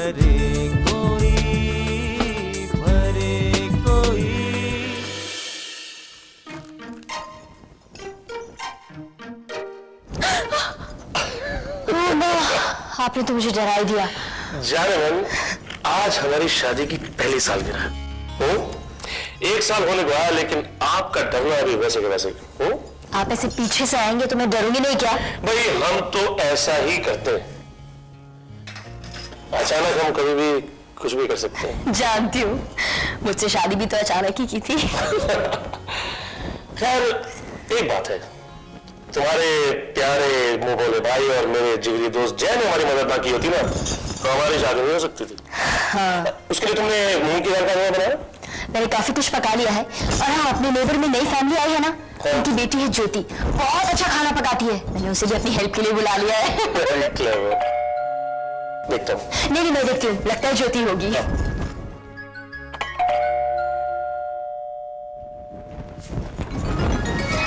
भरे कोई, भरे कोई। आपने तो मुझे डरा ही दिया। जाने मन, आज हमारी शादी की पहली सालगिरह हो। 1 साल होने को आया, लेकिन आपका डरना अभी वैसे के वैसे हो। आप ऐसे पीछे से आएंगे तो मैं डरूंगी नहीं क्या? भाई हम तो ऐसा ही करते हैं, अचानक हम कभी भी कुछ भी कर सकते हैं। जानती हूँ, मुझसे शादी भी तो अचानक ही की थी। खैर एक बात है, तुम्हारे प्यारे मुंह बोले भाई और मेरे जिगरी दोस्त जय ने हमारी मदद ना की होती ना, तो हमारी शादी नहीं हो सकती थी। हाँ। उसके लिए तुमने मुंह की दाल का खाना बनाया? मैंने काफी कुछ पका लिया है। और हाँ, अपने नेबर में नई फैमिली आई है ना, उनकी बेटी है ज्योति, बहुत अच्छा खाना पकाती है। मैंने उसे भी अपनी हेल्प के लिए बुला लिया है। देखता हूँ। नहीं मैं देखती हूँ, लगता है ज्योति होगी।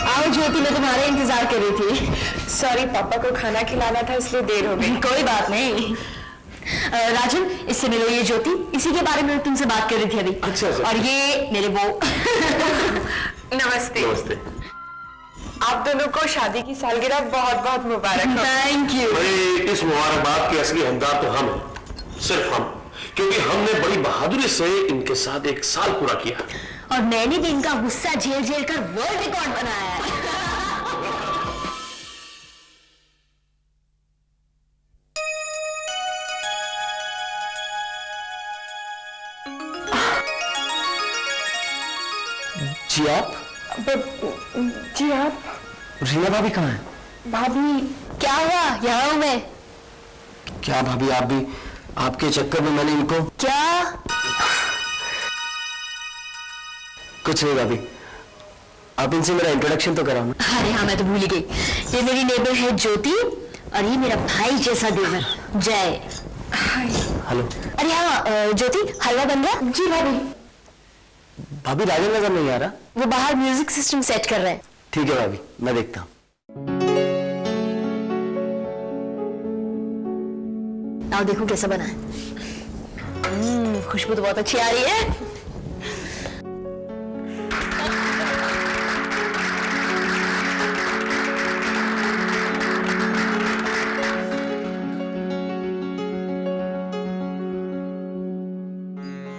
आओ ज्योति, मैं तुम्हारा इंतजार कर रही थी। सॉरी, पापा को खाना खिलाना था इसलिए देर हो गई। कोई बात नहीं। राजन, इससे मिलो, ये ज्योति, इसी के बारे में मैं तुमसे बात कर रही थी अभी। अच्छा। और ये मेरे वो। नमस्ते। नमस्ते। आप दोनों को शादी की सालगिरह बहुत बहुत मुबारक हो। Thank you. भाई इस मुबारकबाद के असली हकदार तो हम हैं, सिर्फ हम, क्योंकि हमने बड़ी बहादुरी से इनके साथ 1 साल पूरा किया। और मैंने भी इनका गुस्सा झेल झेल कर वर्ल्ड रिकॉर्ड बनाया है। जी आप? जी आप? रीना भाभी कहाँ है? भाभी क्या हुआ? यहाँ हूं मैं। क्या भाभी, आप भी, आपके चक्कर में मैंने इनको। क्या? कुछ नहीं भाभी, आप इनसे मेरा इंट्रोडक्शन तो कराओ ना। अरे हाँ, मैं तो भूल ही गई। ये मेरी नेबर है ज्योति, और ये मेरा भाई जैसा देवर जय। हेलो। अरे हाँ ज्योति, हलवा बन गया? जी भाभी। भाभी राजन नजर नहीं आ रहा? वो बाहर म्यूजिक सिस्टम सेट कर रहे हैं। ठीक है भाभी, मैं देखता हूँ। आओ देखो कैसा बना है। खुशबू तो बहुत अच्छी आ रही है।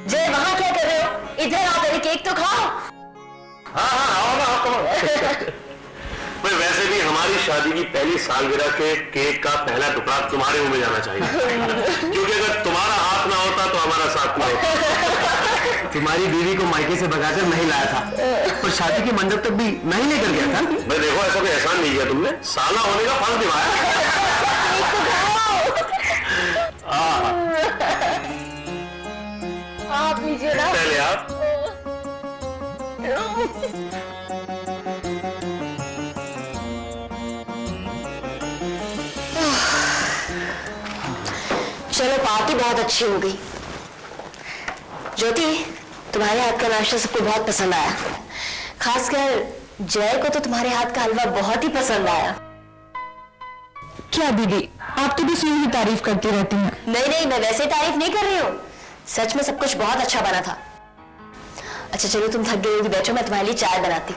जय, वहां क्या कर रहे हो? इधर आओ, पहले केक तो खाओ। हाँ आओ ना, आप कौन? भाई वैसे भी हमारी शादी की पहली सालगिरह के केक का पहला टुकड़ा तुम्हारे मुंह में जाना चाहिए, क्योंकि अगर तुम्हारा हाथ ना होता तो हमारा साथ ना होता। तुम्हारी बीवी को मायके से भगाकर मैं ही लाया था, और शादी के मंडप तक भी मैं ही लेकर गया था। भाई देखो, ऐसा कोई एहसान नहीं किया तुमने, साला होने का फर्ज निभाया। आप लीजिए ना। पहले आप। चलो, पार्टी बहुत अच्छी हो गई। ज्योति, तुम्हारे हाथ का नाश्ता सबको बहुत पसंद आया, खासकर जय को तो तुम्हारे हाथ का हलवा बहुत ही पसंद आया। क्या दीदी, आप तो बस यूं ही तारीफ करती रहती हैं। नहीं, मैं वैसे तारीफ नहीं कर रही हूँ, सच में सब कुछ बहुत अच्छा बना था। अच्छा चलो, तुम थक गई होगी, बैठो, मैं तुम्हारे लिए चाय बनाती।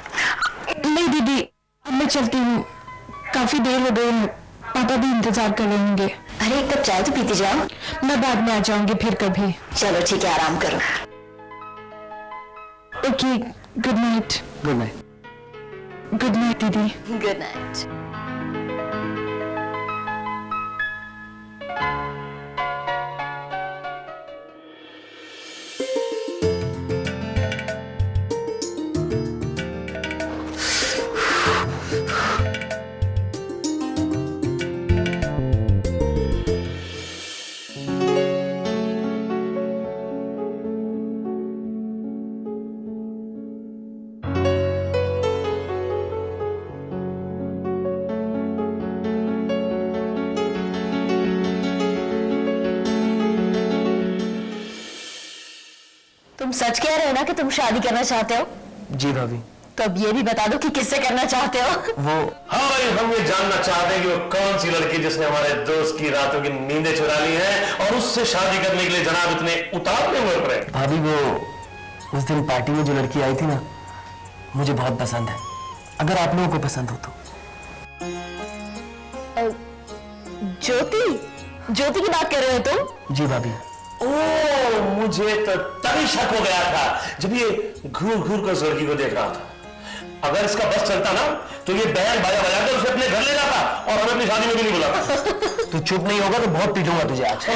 नहीं दीदी, अब मैं चलती हूँ, काफी देर हो गई है, पापा भी इंतजार कर रहे होंगे। अरे एक कप चाय तो पीती जाओ। मैं बाद में आ जाऊंगी फिर कभी। चलो ठीक है, आराम करो। Okay, good night. Good night. Good night दीदी। Good night. तुम सच कह रहे हो ना कि तुम शादी करना चाहते हो? जी भाभी। तो अब ये भी बता दो कि किससे करना चाहते हो। वो हाँ भाई, हम ये जानना चाहते हैं कि वो कौन सी लड़की जिसने हमारे दोस्त की रातों की नींदें चुरा ली हैं और उससे शादी करने के लिए जनाब इतने उतावले हुए पड़े। भाभी, वो उस दिन पार्टी में जो लड़की आई थी ना, मुझे बहुत पसंद है। अगर आप लोगों को पसंद हो तो। ज्योति, ज्योति की बात कर रहे हो तुम? जी भाभी। ओ, मुझे तो तभी शक हो गया था जब ये घूर घूर कर उस लड़की को देख रहा था। अगर इसका बस चलता ना तो ये बैंड बाजा बजाकर उसे अपने घर ले जाता और हमें अपनी शादी में भी नहीं बुलाता। तू चुप नहीं होगा तो बहुत पीटूंगा तुझे आज।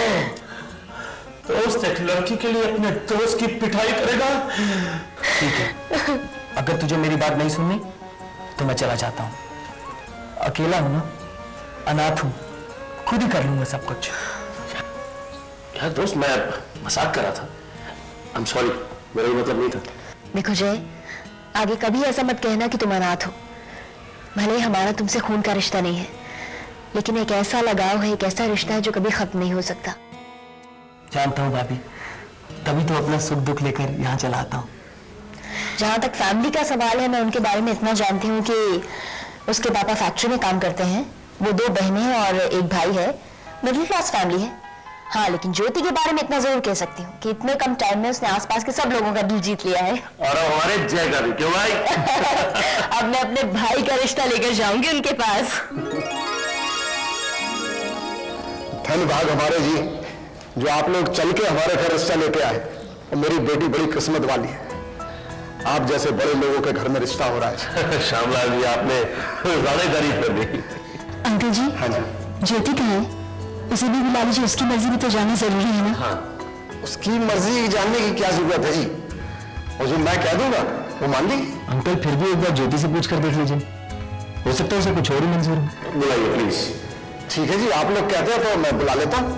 दोस्त एक लड़की के लिए अपने दोस्त की पिटाई करेगा? ठीक है, अगर तुझे मेरी बात नहीं सुननी तो मैं चला जाता हूँ। अकेला हूं ना, अनाथ हूं, खुद ही कर लूंगा सब कुछ। यार दोस्त, मैं मजाक कर रहा था। आई एम सॉरी, मेरा ये मतलब नहीं था। देखो जय, आगे कभी ऐसा मत कहना कि तुम अनाथ हो। भले ही हमारा तुमसे खून का रिश्ता नहीं है, लेकिन एक ऐसा लगाव है, एक ऐसा रिश्ता है जो कभी खत्म नहीं हो सकता। जानता हूँ भाभी, तभी तो अपना सुख दुख लेकर यहाँ चला आता हूँ। जहां तक फैमिली का सवाल है, मैं उनके बारे में इतना जानती हूँ कि उसके पापा फैक्ट्री में काम करते हैं, वो 2 बहनें हैं और एक भाई है। मिडिल क्लास फैमिली है। हाँ, लेकिन ज्योति के बारे में इतना जरूर कह सकती हूँ कि इतने कम टाइम में उसने आसपास के सब लोगों का दिल जीत लिया है। और हमारे जय का भी। क्यों भाई? अब मैं अपने भाई का रिश्ता लेकर जाऊंगी उनके पास। धन्यवाद हमारे जी, जो आप लोग चल के हमारे घर रिश्ता लेके आए। और मेरी बेटी बड़ी किस्मत वाली है, आप जैसे बड़े लोगों के घर में रिश्ता हो रहा है। श्यामलाल जी, आपने ज्यादा तारीफ कर दी। अंकल जी, हाँ जी। ज्योति कहाँ है? उसे भी बुला लीजिए, उसकी मर्जी भी तो जानना जरूरी है ना। हाँ, उसकी मर्जी जानने की क्या जरूरत है जी, और जो मैं कह दूंगा वो मान ली। अंकल, फिर भी एक बार ज्योति से पूछ कर देख लीजिए, हो सकता है उसे कुछ और ही मंजूर हो। बुलाइए प्लीज। ठीक है जी, आप लोग कहते हैं तो मैं बुला लेता हूं।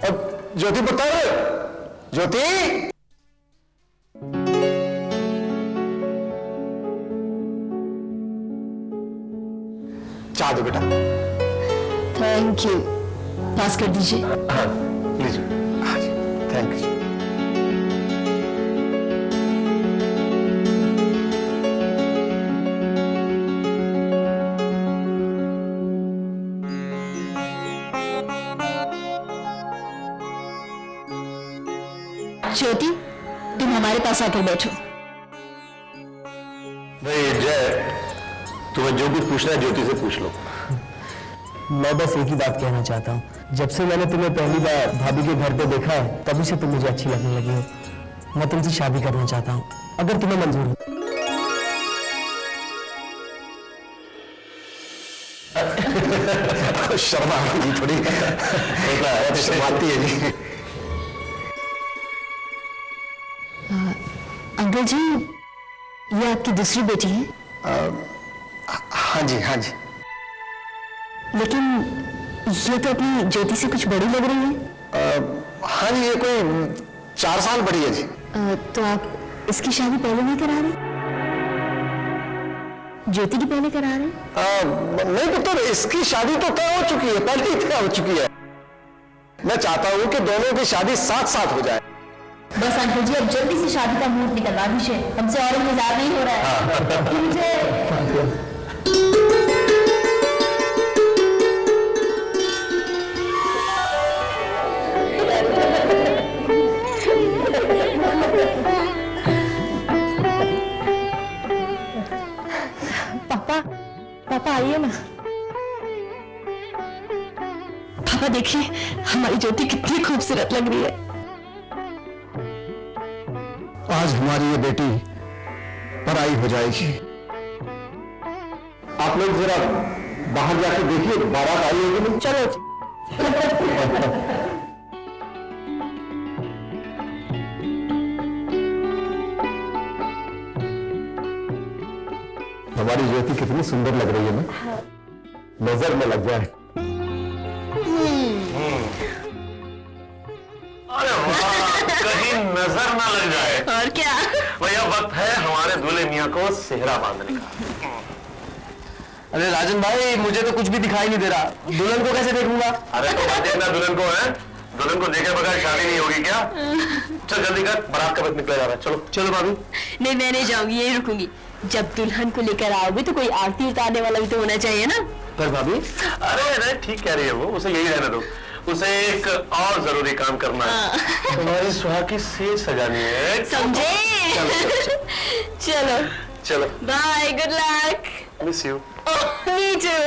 और ज्योति बता रहे, ज्योति, चाह दो बेटा। थैंक यू, पास कर दीजिए। हाँ लीजिए। हाँ जी, थैंक यू। ज्योति, तुम हमारे पास आकर बैठो। भाई जय, तुम्हें जो भी पूछना है ज्योति से पूछ लो। मैं बस एक ही बात कहना चाहता हूँ, जब से मैंने तुम्हें पहली बार भाभी के घर पे देखा है तभी से तुम मुझे अच्छी लगने लगी हो। मैं तुमसे शादी करना चाहता हूँ, अगर तुम्हें मंजूर हो। शर्मा जी थोड़ी शर्माती है जी। अंकल जी, ये आपकी दूसरी बेटी है? हाँ जी, हाँ जी। लेकिन ये तो अपनी ज्योति से कुछ बड़ी लग रही है। हाँ जी, ये कोई 4 साल बड़ी है जी। तो आप इसकी शादी पहले नहीं करा रहे? ज्योति की पहले करा रहे? नहीं पुत्र, इसकी शादी तो तय हो चुकी है, पहले ही तय हो चुकी है। मैं चाहता हूं कि दोनों की शादी साथ साथ हो जाए। बस अंकल जी, अब जल्दी से शादी का मुहूर्त निकलवा दीजिए, हमसे और इंतजार नहीं हो रहा है। मुझे पापा आइए ना। पापा देखिए, हमारी ज्योति कितनी खूबसूरत लग रही है। आज हमारी ये बेटी पराई हो जाएगी। आप लोग जरा बाहर जाके देखिए, बारात आई होगी नहीं। चलो। हमारी ज्योति कितनी सुंदर लग रही है ना। नजर में लग जाए। अरे वाह, कहीं नजर ना लग जाए। और क्या? भैया, वक्त है हमारे दूल्हे मियां को सेहरा बांधने का। अरे राजन भाई, मुझे तो कुछ भी दिखाई नहीं दे रहा, दुल्हन को कैसे देखूंगा? अरे तो मत देखना दुल्हन को, है दुल्हन को देखे बगैर शादी नहीं होगी क्या? चल जल्दी कर, बारात का वक्त निकला जा रहा है। चलो चलो भाभी। नहीं, मैं नहीं जाऊंगी, यही रुकूंगी। जब दुल्हन को लेकर आओगे तो कोई आरती उतारने वाला भी तो होना चाहिए ना। पर भाभी, अरे ठीक कह रही है वो, उसे यही रहने दो। उसे एक और जरूरी काम करना है, तुम्हारी सुहाग की सेज सजानी है। समझे? चलो चलो, bye, good luck. Miss you. Me too.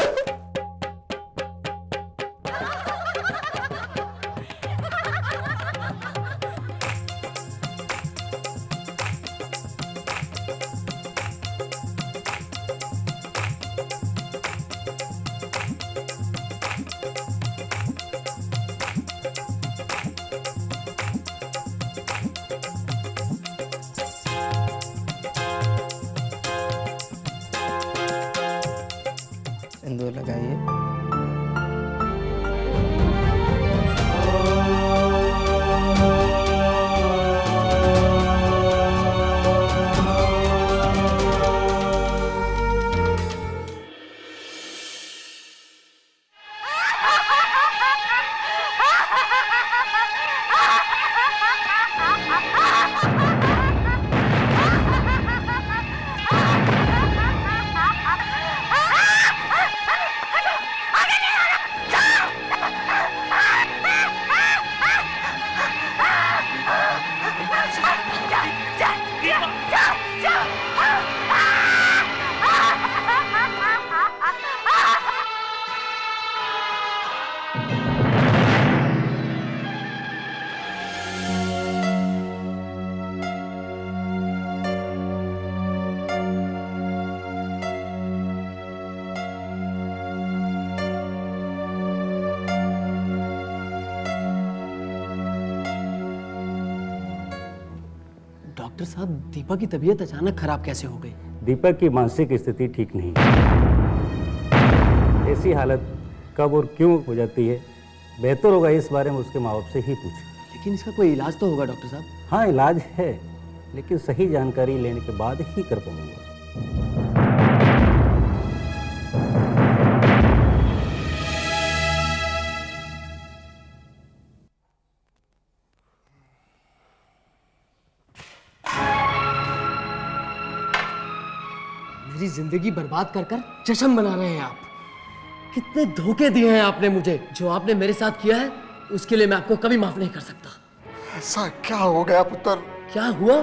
सिंदूर लगाइए। डॉक्टर साहब, दीपक की तबीयत अचानक खराब कैसे हो गई? दीपक की मानसिक स्थिति ठीक नहीं है। ऐसी हालत कब और क्यों हो जाती है, बेहतर होगा इस बारे में उसके माँ बाप से ही पूछें। लेकिन इसका कोई इलाज तो होगा डॉक्टर साहब? हाँ, इलाज है, लेकिन सही जानकारी लेने के बाद ही कर पाऊंगा। मेरी जिंदगी बर्बाद कर कर जश्न मना रहे हैं आप। कितने धोखे दिए हैं आपने मुझे। जो आपने मेरे साथ किया है उसके लिए मैं आपको कभी माफ नहीं कर सकता। ऐसा क्या हो गया पुत्र? क्या हुआ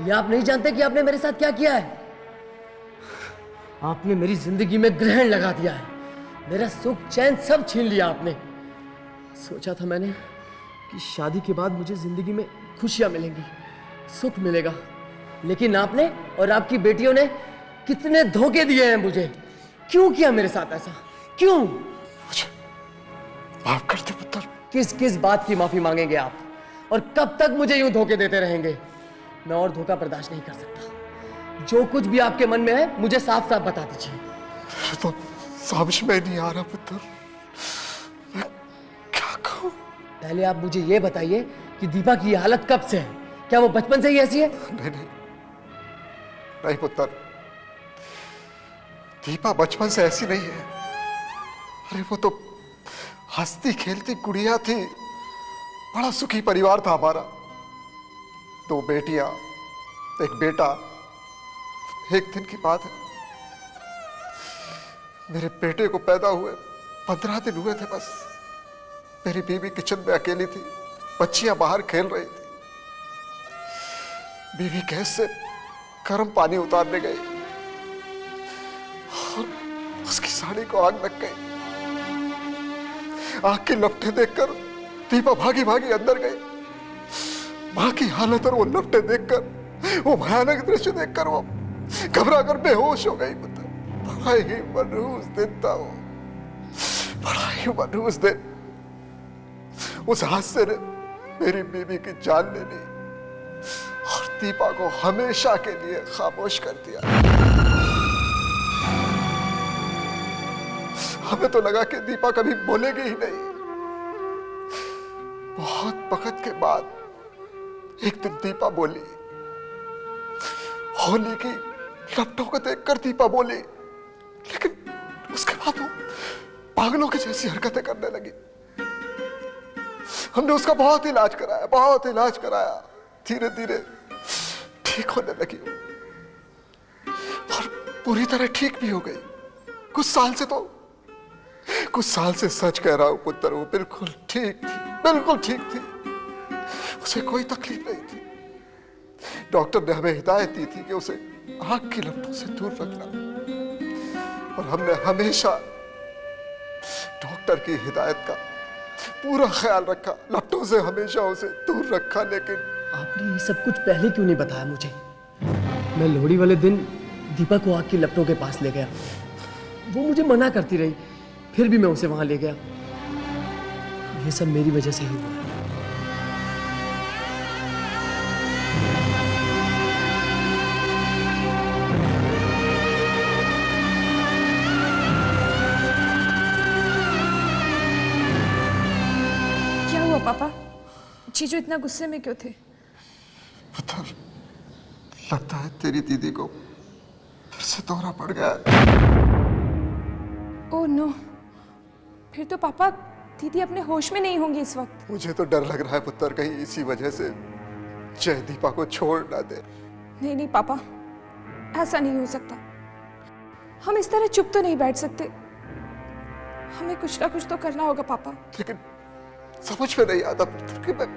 ये आप नहीं जानते कि आपने मेरे साथ क्या किया है? आपने मेरी जिंदगी में ग्रहण लगा दिया है। मेरा सुख चैन सब छीन लिया आपने। सोचा था मैंने कि शादी के बाद मुझे जिंदगी में खुशियां मिलेंगी, सुख मिलेगा, लेकिन आपने और आपकी बेटियों ने कितने धोखे दिए हैं मुझे। क्यों किया मेरे साथ ऐसा? क्यों? मुझे माफ कर दे पुत्र। किस किस बात की माफी मांगेंगे आप? और कब तक मुझे यूं धोखे देते रहेंगे? मैं और धोखा बर्दाश्त नहीं कर सकता। जो कुछ भी आपके मन में है मुझे साफ साफ बता दीजिए। तो समझ में नहीं आ रहा पुत्र, मैं क्या कहूं? पहले आप मुझे ये बताइए कि दीपा की ये हालत कब से है? क्या वो बचपन से ही ऐसी है? नहीं पुत्र, दीपा बचपन से ऐसी नहीं है। अरे वो तो हंसती खेलती गुड़िया थी। बड़ा सुखी परिवार था हमारा। 2 बेटियां, 1 बेटा। एक दिन की बात है, मेरे बेटे को पैदा हुए 15 दिन हुए थे बस। मेरी बीवी किचन में अकेली थी, बच्चियां बाहर खेल रही थी। बीवी गैस से गर्म पानी उतारने गई और उसकी साड़ी को आग लग गई। आग की लपटें देखकर दीपा भागी भागी अंदर गई। मां की हालत और वो लपटें देखकर, वो भयानक दृश्य देखकर वो घबरा कर बेहोश हो गई। बड़ा ही मनहूस दिन था वो, बड़ा ही मनहूस दिन। उस हादसे ने मेरी बीवी की जान ले ली और दीपा को हमेशा के लिए खामोश कर दिया। हमें तो लगा कि दीपा कभी बोलेगी ही नहीं। बहुत वक्त के बाद एक दिन दीपा बोली। होली की लपटों को देखकर दीपा बोली, लेकिन उसके बाद वो पागलों की जैसी हरकतें करने लगी। हमने उसका बहुत इलाज कराया। धीरे धीरे ठीक होने लगी। पूरी तरह ठीक भी हो गई। कुछ साल से सच कह रहा हूं पुत्र, वो बिल्कुल ठीक थी, बिल्कुल ठीक थी। उसे कोई तकलीफ नहीं थी। डॉक्टर ने हमें हिदायत दी थी कि उसे आग की लपटों से दूर रखना, और हमने हमेशा डॉक्टर की हिदायत का पूरा ख्याल रखा, लपटों से हमेशा उसे दूर रखा। लेकिन आपने ये सब कुछ पहले क्यों नहीं बताया मुझे? मैं लोहड़ी वाले दिन दीपा को आग की लपटों के पास ले गया। वो मुझे मना करती रही, फिर भी मैं उसे वहां ले गया। ये सब मेरी वजह से ही हुआ। क्या हुआ पापा? जीजू इतना गुस्से में क्यों थे? पुत्र, लगता है तेरी दीदी को फिर से दौरा पड़ गया है। ओह नो, फिर तो पापा दीदी अपने होश में नहीं होंगी इस वक्त। मुझे तो डर लग रहा है पुत्र, कहीं इसी वजह से जय दीपा को छोड़ ना दे। नहीं नहीं पापा, ऐसा नहीं हो सकता। हम इस तरह चुप तो नहीं बैठ सकते, हमें कुछ ना कुछ तो करना होगा पापा। लेकिन समझ में नहीं आता पुत्र कि मैं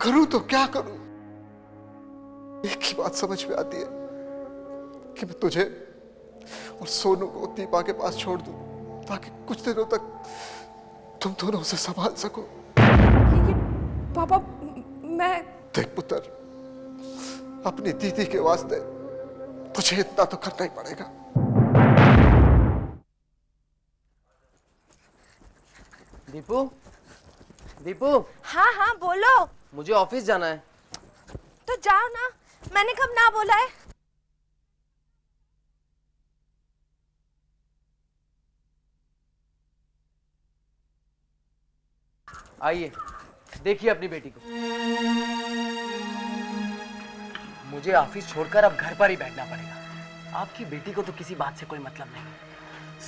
करूं तो क्या करूं। एक ही बात समझ में आती है कि मैं तुझे और सोनू को दीपा के पास छोड़ दूं, ताकि कुछ दिनों तक तुम दोनों उसे संभाल सको। लेकिन पापा मैं... देख पुत्र, अपनी दीदी के वास्ते तुझे इतना तो करना ही पड़ेगा। दीपू, दीपू, हाँ हाँ बोलो। मुझे ऑफिस जाना है। तो जाओ ना, मैंने कब ना बोला है। आइए, देखिए अपनी बेटी को। मुझे ऑफिस छोड़कर अब घर पर ही बैठना पड़ेगा। आपकी बेटी को तो किसी बात से कोई मतलब नहीं।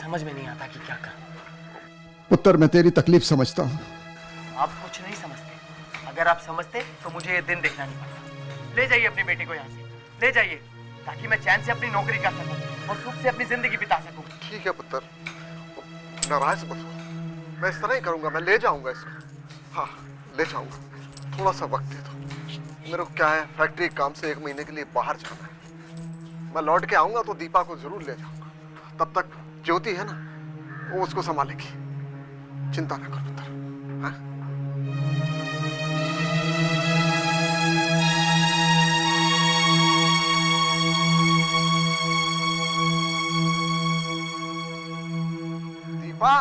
समझ में नहीं आता कि क्या करूं। पुत्र, मैं तेरी तकलीफ समझता हूं। आप कुछ नहीं समझते। अगर आप समझते तो मुझे ये दिन देखना नहीं पड़ता। ले जाइए अपनी बेटी को यहाँ से, ले जाइए, ताकि मैं चैन से अपनी नौकरी कर सकूं और सुख से अपनी जिंदगी बिता सकूं। ठीक है पुत्र, नाराज मत हो। मैं इस तरह ही करूंगा, मैं ले जाऊंगा इसको। हाँ, ले जाऊंगा। थोड़ा सा वक्त दे दो। मेरे को क्या है, फैक्ट्री काम से 1 महीने के लिए बाहर जाना है। मैं लौट के आऊंगा तो दीपा को जरूर ले जाऊंगा। तब तक ज्योति है ना, वो उसको संभालेगी। चिंता ना करो पुत्र। हाँ? दीपा,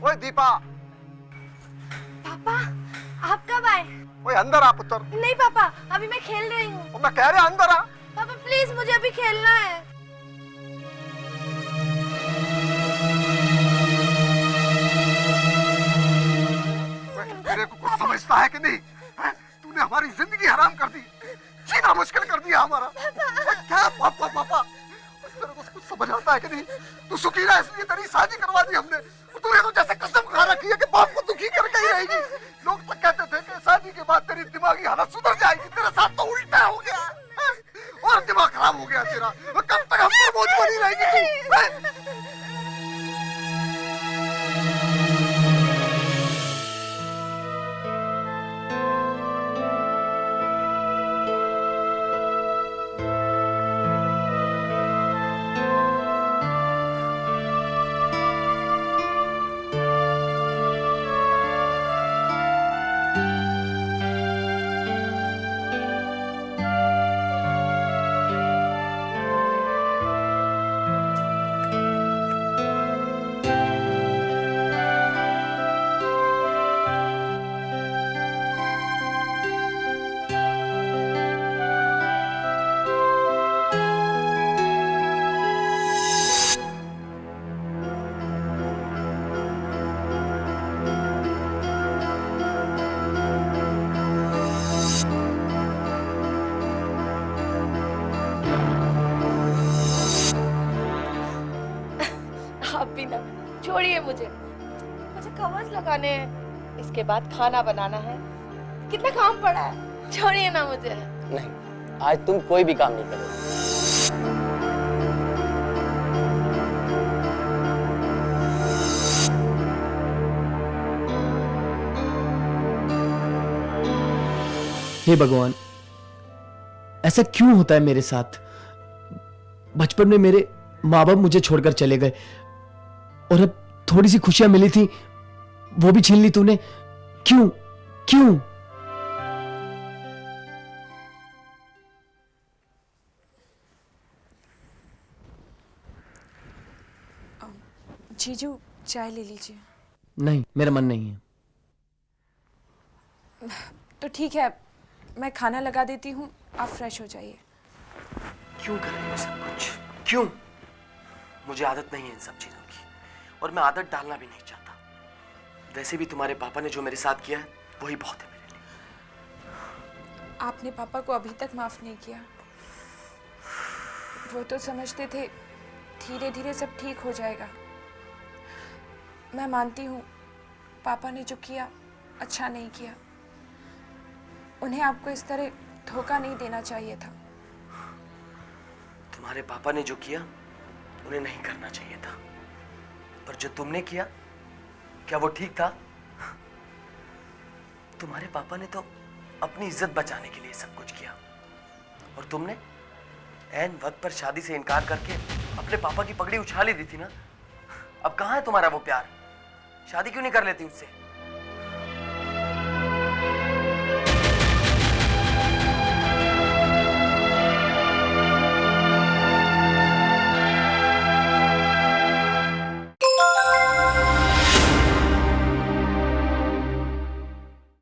ओए दीपा। पापा आप कब आए? ओए अंदर आ पुत्र। नहीं पापा, अभी मैं खेल रही हूँ। मैं कह रहा अंदर आ। पापा प्लीज, मुझे अभी खेलना है। तेरे को कुछ समझता है कि नहीं? तूने हमारी जिंदगी हराम कर दी, जीना मुश्किल कर दिया हमारा। क्या पापा पापा, तेरे को कुछ समझ आता है कि नहीं? तू सुखी रहा इसलिए तेरी शादी करवा दी हमने। तूने तो जैसे कसम खा रखी है कि बाप को दुखी करके ही रहेगी। लोग तो कहते थे कि शादी के बाद तेरी दिमागी हालत सुधर जाएगी। तेरे साथ तो उल्टा हो गया और दिमाग खराब हो गया तेरा। कब तक हम पर बोझ बनी रहेगी? छोड़िए मुझे कवर्स लगाने हैं, इसके बाद खाना बनाना है, कितना काम पड़ा है। छोड़िए ना मुझे। नहीं, आज तुम कोई भी काम नहीं करोगे। हे भगवान, ऐसा क्यों होता है मेरे साथ? बचपन में मेरे माँ बाप मुझे छोड़कर चले गए और अब थोड़ी सी खुशियां मिली थी वो भी छीन ली तूने। क्यों क्यों? जीजू चाय ले लीजिए। नहीं, मेरा मन नहीं है। तो ठीक है, मैं खाना लगा देती हूँ, आप फ्रेश हो जाइए। क्यों कर रही हो सब कुछ? क्यों? मुझे आदत नहीं है इन सब चीजों की और मैं आदत डालना भी नहीं चाहता। वैसे भी तुम्हारे पापा ने जो मेरे साथ किया है वही बहुत है मेरे लिए। आपने पापा को अभी तक माफ नहीं किया। वो तो समझते थे धीरे धीरे सब ठीक हो जाएगा। मैं मानती हूँ पापा ने जो किया अच्छा नहीं किया। उन्हें आपको इस तरह धोखा नहीं देना चाहिए था। तुम्हारे पापा ने जो किया उन्हें नहीं करना चाहिए था, पर जो तुमने किया क्या वो ठीक था? तुम्हारे पापा ने तो अपनी इज्जत बचाने के लिए सब कुछ किया और तुमने ऐन वक्त पर शादी से इनकार करके अपने पापा की पगड़ी उछाल ही दी थी ना। अब कहाँ है तुम्हारा वो प्यार? शादी क्यों नहीं कर लेती उससे?